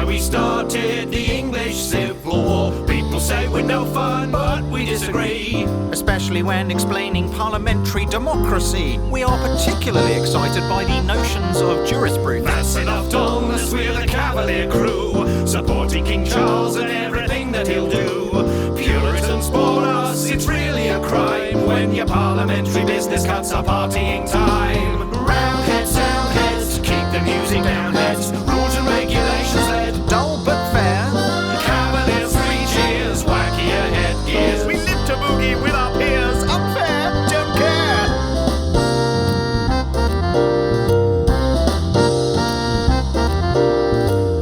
we started the English Civil War. People say we're no fun, but we disagree. Especially when explaining parliamentary democracy. We are particularly excited by the notions of jurisprudence. That's enough, Thomas, we're the Cavalier crew, supporting King Charles and everything that he'll do. Puritans bore us, it's really a crime when your parliamentary business cuts our partying time. Roundheads, soundheads, keep the music down, heads. Rules and regulations led, Dull but fair. Cavaliers, 3 cheers, wackier headgears. We live to boogie with our peers. Unfair, don't care.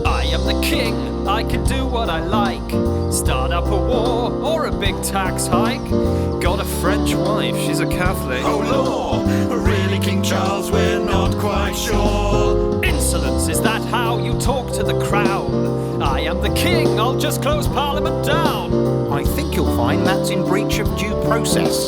I am the king, I can do what I like. Start up a war or a big tax hike. Got a French wife, she's a Catholic. Oh law, really King Charles, we're not quite sure. Insolence, is that how you talk to the crown? I am the king, I'll just close Parliament down. I think you'll find that's in breach of due process.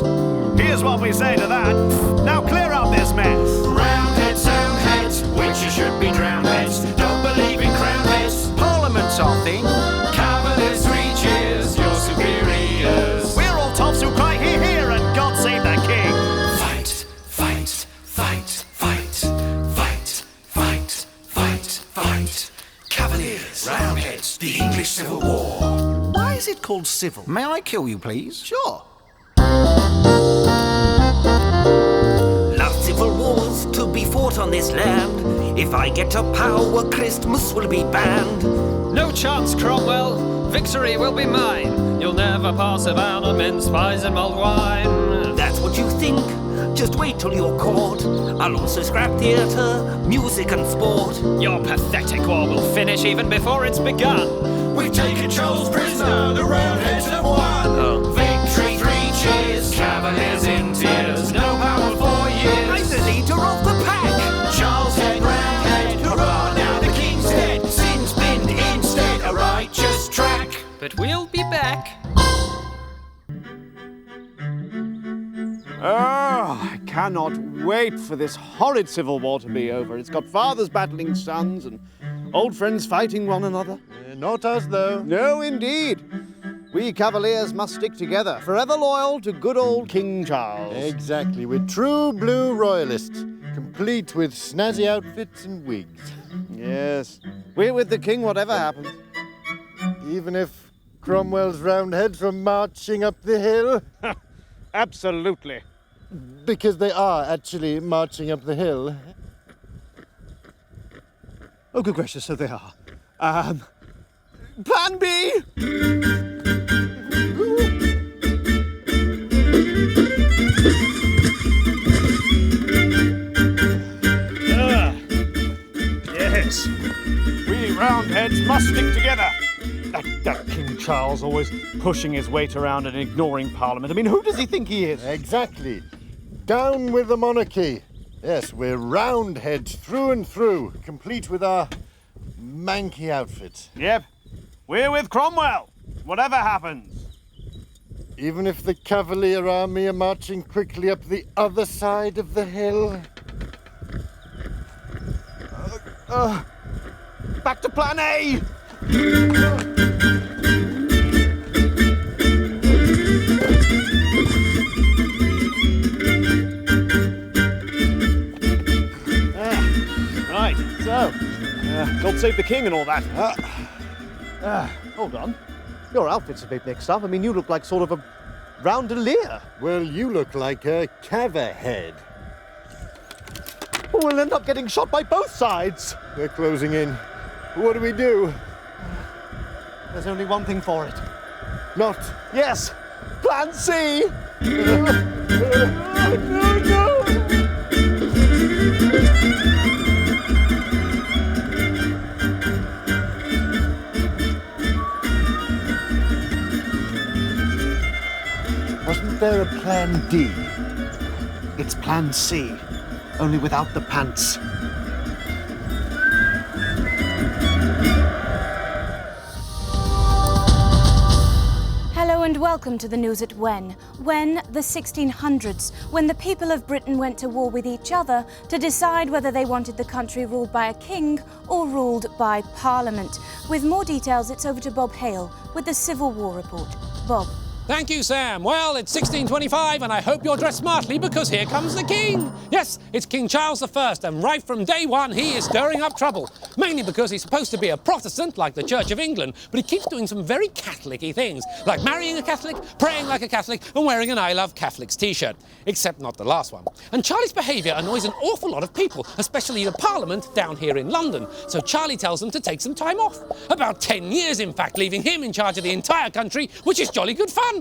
Here's what we say to that. Now clear up this mess. Roundheads, soundheads, witches should be drowned heads. Don't believe in crowned heads. Parliament's our thing. Cavaliers, 3 cheers, your superiors. We're all tops who cry hear, hear, and God save the king. Fight, fight, fight, fight, fight, fight, fight, fight. Cavaliers, Roundheads, the English Civil War. Why is it called civil? May I kill you, please? Sure. Last civil wars to be fought on this land. If I get to power, Christmas will be banned. No chance, Cromwell, victory will be mine. You'll never pass a ban on mince pies and mulled wine. That's what you think, just wait till you're caught. I'll also scrap theatre, music and sport. Your pathetic war will finish even before it's begun. We've taken Charles prisoner, the Roundheads have won. Victory, 3 cheers, Cavaliers in tears. No power for years. I'm the leader of the pack. Charles head, Roundhead, hurrah, now the king's dead. Sin's been instead a righteous track. But we'll be back. Oh, I cannot wait for this horrid civil war to be over. It's got fathers battling sons and old friends fighting one another. Not us, though. No, indeed. We Cavaliers must stick together, forever loyal to good old King Charles. Exactly. We're true blue royalists, complete with snazzy outfits and wigs. Yes, we're with the king whatever happens. Even if Cromwell's Roundheads were marching up the hill. Absolutely. Because they are actually marching up the hill. Oh, good gracious, so they are. Plan B! Yes. We Roundheads must stick together. That King Charles always pushing his weight around and ignoring Parliament. I mean, who does he think he is? Exactly. Down with the monarchy. Yes, we're Roundheads through and through, complete with our manky outfits. Yep. We're with Cromwell, whatever happens. Even if the Cavalier army are marching quickly up the other side of the hill. Back to plan A! Right, so, God save the king and all that. Hold on. Your outfit's a bit mixed up. I mean, you look like sort of a roundelier. Well, you look like a Cavahead. We'll end up getting shot by both sides. They're closing in. What do we do? There's only one thing for it. Not. Yes, Plan C! Wasn't there a Plan D? It's Plan C, only without the pants. Hello and And welcome to the news at when. When, the 1600s, when the people of Britain went to war with each other to decide whether they wanted the country ruled by a king or ruled by Parliament. With more details, it's over to Bob Hale with the Civil War report. Bob. Thank you, Sam. Well, it's 1625, and I hope you're dressed smartly because here comes the King. Yes, it's King Charles I, and right from day one, he is stirring up trouble. Mainly because he's supposed to be a Protestant, like the Church of England, but he keeps doing some very Catholic-y things, like marrying a Catholic, praying like a Catholic, and wearing an I Love Catholics t-shirt. Except not the last one. And Charlie's behaviour annoys an awful lot of people, especially the Parliament down here in London. So Charlie tells them to take some time off. About 10 years, in fact, leaving him in charge of the entire country, which is jolly good fun.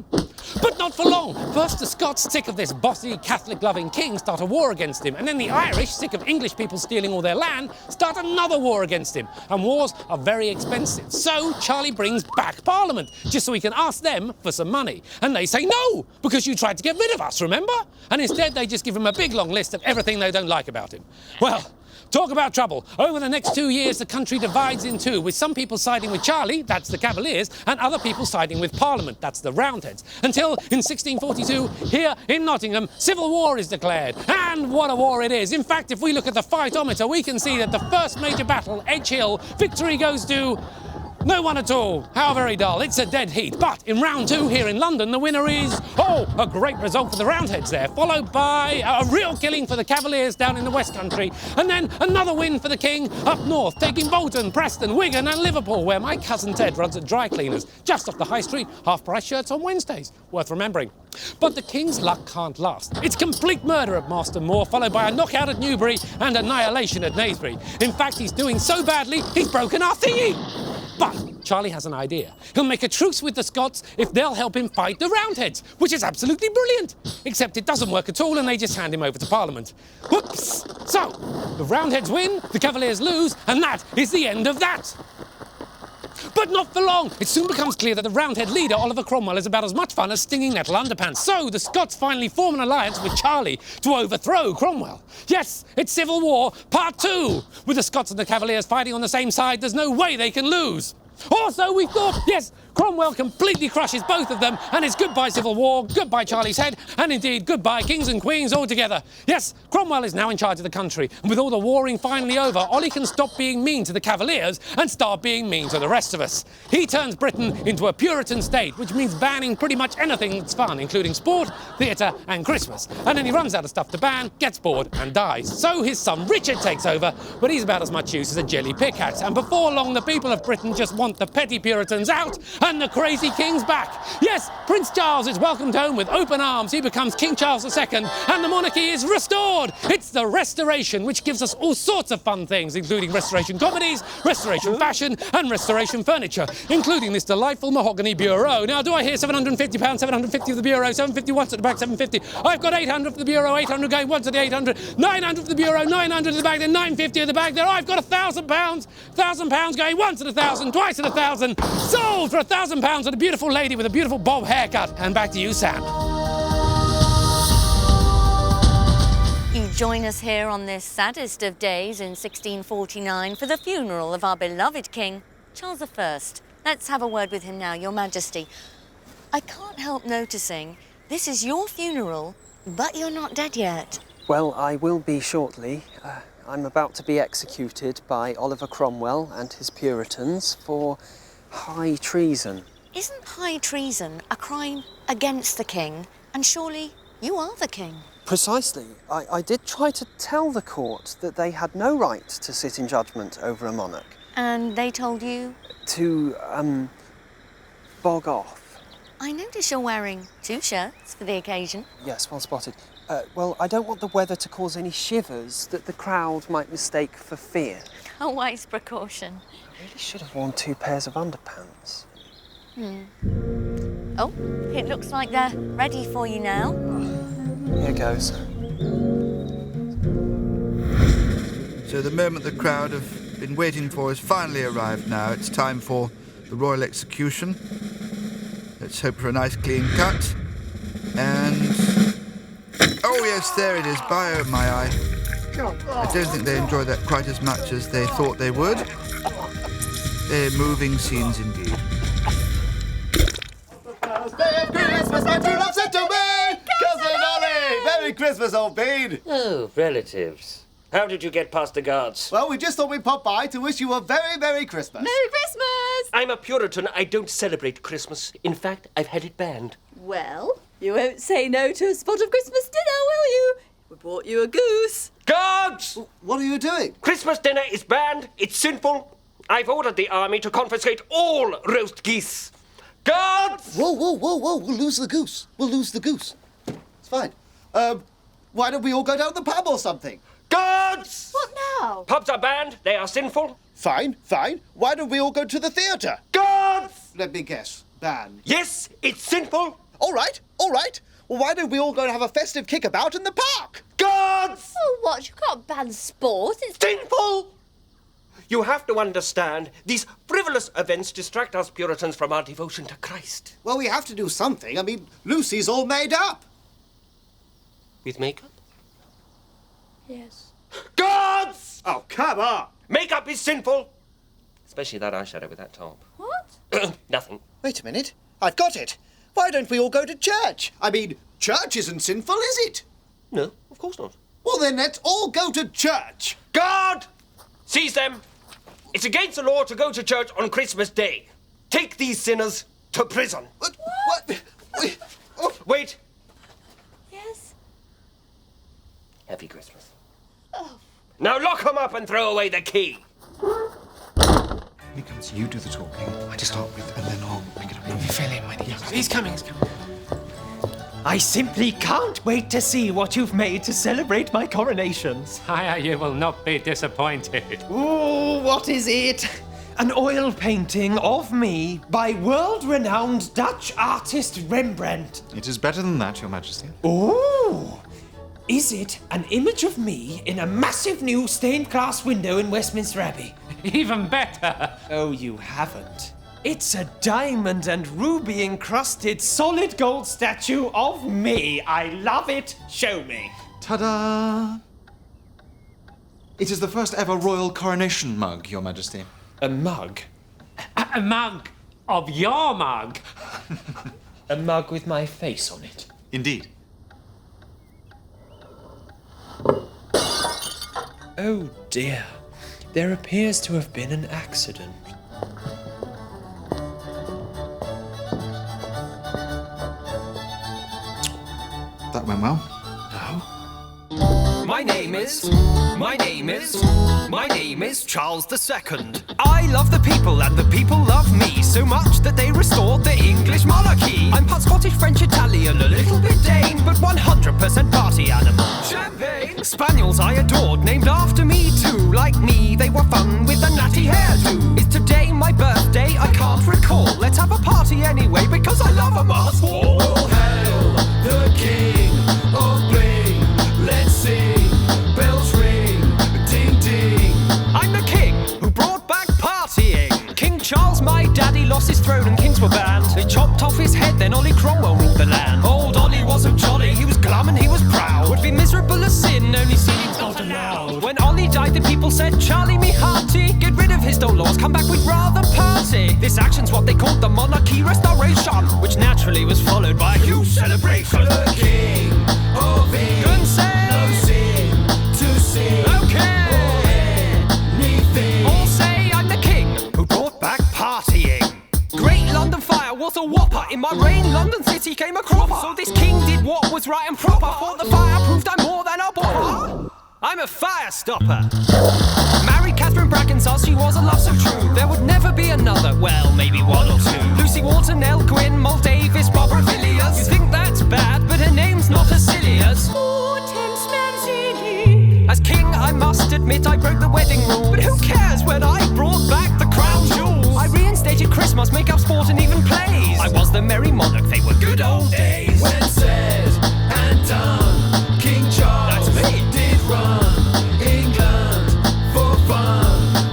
But not for long. First, the Scots, sick of this bossy, Catholic-loving king, start a war against him. And then the Irish, sick of English people stealing all their land, start another war against him. And wars are very expensive. So Charlie brings back Parliament, just so he can ask them for some money. And they say no, because you tried to get rid of us, remember? And instead, they just give him a big, long list of everything they don't like about him. Well, talk about trouble. Over the next 2 years, the country divides in two, with some people siding with Charlie, that's the Cavaliers, and other people siding with Parliament, that's the Roundheads. Until in 1642, here in Nottingham, civil war is declared. And what a war it is. In fact, if we look at the fightometer, we can see that the first major battle, Edge Hill, victory goes to no one at all. How very dull. It's a dead heat. But in round two here in London, the winner is, a great result for the Roundheads there, followed by a real killing for the Cavaliers down in the West Country. And then another win for the King up north, taking Bolton, Preston, Wigan and Liverpool, where my cousin Ted runs a dry cleaners just off the high street, half-price shirts on Wednesdays. Worth remembering. But the King's luck can't last. It's complete murder at Marston Moor, followed by a knockout at Newbury and annihilation at Naseby. In fact, he's doing so badly, he's broken our thingy. But Charlie has an idea. He'll make a truce with the Scots if they'll help him fight the Roundheads, which is absolutely brilliant. Except it doesn't work at all and they just hand him over to Parliament. Whoops! So, the Roundheads win, the Cavaliers lose, and that is the end of that. But not for long. It soon becomes clear that the Roundhead leader, Oliver Cromwell, is about as much fun as stinging nettle underpants. So the Scots finally form an alliance with Charlie to overthrow Cromwell. Yes, it's Civil War Part 2. With the Scots and the Cavaliers fighting on the same side, there's no way they can lose. Or so we thought. Yes, Cromwell completely crushes both of them, and it's goodbye Civil War, goodbye Charlie's head, and indeed goodbye kings and queens altogether. Yes, Cromwell is now in charge of the country, and with all the warring finally over, Ollie can stop being mean to the Cavaliers and start being mean to the rest of us. He turns Britain into a Puritan state, which means banning pretty much anything that's fun, including sport, theatre and Christmas. And then he runs out of stuff to ban, gets bored and dies. So his son Richard takes over, but he's about as much use as a jelly pickaxe. And before long, the people of Britain just want the petty Puritans out and the crazy king's back. Yes, Prince Charles is welcomed home with open arms. He becomes King Charles II and the monarchy is restored. It's the Restoration, which gives us all sorts of fun things, including Restoration comedies, Restoration fashion and Restoration furniture, including this delightful mahogany bureau. Now, do I hear £750, 750 for the bureau, 750 once at the back, 750. I've got 800 for the bureau, 800 going once at the 800, 900 for the bureau, 900 at the back, then 950 at the back. There, I've got £1,000 going once at 1,000, twice at 1,000. Sold for £1,000 and a beautiful lady with a beautiful bob haircut. And back to you, Sam. You join us here on this saddest of days in 1649 for the funeral of our beloved King, Charles I. Let's have a word with him now, Your Majesty. I can't help noticing this is your funeral, but you're not dead yet. Well, I will be shortly. I'm about to be executed by Oliver Cromwell and his Puritans for high treason. Isn't high treason a crime against the king? And surely you are the king. Precisely. I did try to tell the court that they had no right to sit in judgment over a monarch. And they told you? To, bog off. I notice you're wearing 2 shirts for the occasion. Yes, well spotted. Well, I don't want the weather to cause any shivers that the crowd might mistake for fear. A wise precaution. I really should have worn 2 pairs of underpants. Oh, it looks like they're ready for you now. Here goes. So the moment the crowd have been waiting for has finally arrived now. It's time for the royal execution. Let's hope for a nice clean cut. And... oh yes, there it is, by oh my eye. I don't think they enjoyed that quite as much as they thought they would. They're moving scenes indeed. Christmas, my true love sent to me! Cousin Ollie! Merry Christmas, old bean! Oh, relatives. How did you get past the guards? Well, we just thought we'd pop by to wish you a very Merry Christmas. Merry Christmas! I'm a Puritan. I don't celebrate Christmas. In fact, I've had it banned. Well, you won't say no to a spot of Christmas dinner, will you? We brought you a goose. Guards! What are you doing? Christmas dinner is banned. It's sinful. I've ordered the army to confiscate all roast geese. Guards! Whoa, whoa, whoa, whoa. We'll lose the goose. We'll lose the goose. It's fine. Why don't we all go down the pub or something? Guards! What now? Pubs are banned. They are sinful. Fine, fine. Why don't we all go to the theatre? Guards! Let me guess. Banned. Yes, it's sinful. All right, all right. Well, why don't we all go and have a festive kickabout in the park? Guards! Oh, what? You can't ban sport. It's sinful. You have to understand, these frivolous events distract us Puritans from our devotion to Christ. Well, we have to do something. I mean, Lucy's all made up. With makeup? Yes. Guards! Oh, come on. Makeup is sinful. Especially that eyeshadow with that top. What? Nothing. Wait a minute. I've got it. Why don't we all go to church? I mean, church isn't sinful, is it? No, of course not. Well, then let's all go to church. Guard! Seize them. It's against the law to go to church on Christmas Day. Take these sinners to prison. What? Wait. Oh. Wait. Yes? Happy Christmas. Oh. Now lock them up and throw away the key. Here comes, you do the talking. I just start with, and then I'll pick it up. You fill in when he's coming, he's coming. I simply can't wait to see what you've made to celebrate my coronation. Sire, you will not be disappointed. Ooh, what is it? An oil painting of me by world-renowned Dutch artist Rembrandt. It is better than that, Your Majesty. Ooh! Is it an image of me in a massive new stained glass window in Westminster Abbey? Even better. Oh, you haven't. It's a diamond and ruby encrusted solid gold statue of me. I love it. Show me. Ta-da! It is the first ever royal coronation mug, Your Majesty. A mug? A mug of your mug. A mug with my face on it. Indeed. Oh dear. There appears to have been an accident. That went well. My name is Charles II. I love the people and the people love me so much that they restored the English monarchy. I'm part Scottish, French, Italian, a little bit Dane, but 100% party animal. Champagne! Spaniels I adored, named after me too. Like me, they were fun with a natty hairdo. Is today my birthday? I can't recall. Let's have a party anyway because I love a mass ball. All hail the King of Bling. Let's sing, bells ring, ding ding. I'm the king who brought back partying. King Charles, my daddy, lost his throne and kings were banned. They chopped off his head, then Ollie Cromwell ruled the land. Old Ollie wasn't jolly, he was glum and he was proud. Would be miserable as sin, only sinning's not allowed. When Ollie died, the people said, Charlie me hearty, get rid of his dull laws, come back, we'd rather party. This action's what they called the monarchy restoration, which naturally was followed by a huge celebration. The King of England, no sin to sing. Okay. All say I'm the king who brought back partying. Great London fire was a whopper. In my reign, London city came a cropper. So this king did what was right and proper. For the fire proved I'm more than a bopper. I'm a fire stopper. Married Catherine Brackensall, she was a love so true. There would never be another, well, maybe one or two. Lucy Walton, Nell Gwynn, Moll Davis, Barbara Villiers. You think that's bad, but her name's not as silly as Hortense Mancini. As king, I must admit I broke the wedding rule. But who cares when I brought back the crown jewels? I reinstated Christmas, make-up, sport and even plays. I was the merry monarch, they were good old days. When said and done, King Charles did run England for fun.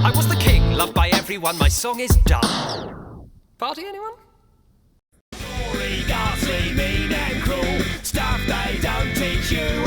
I was the king, loved by everyone, my song is done. Party, anyone? Ghastly, mean and cruel, stuff they don't teach you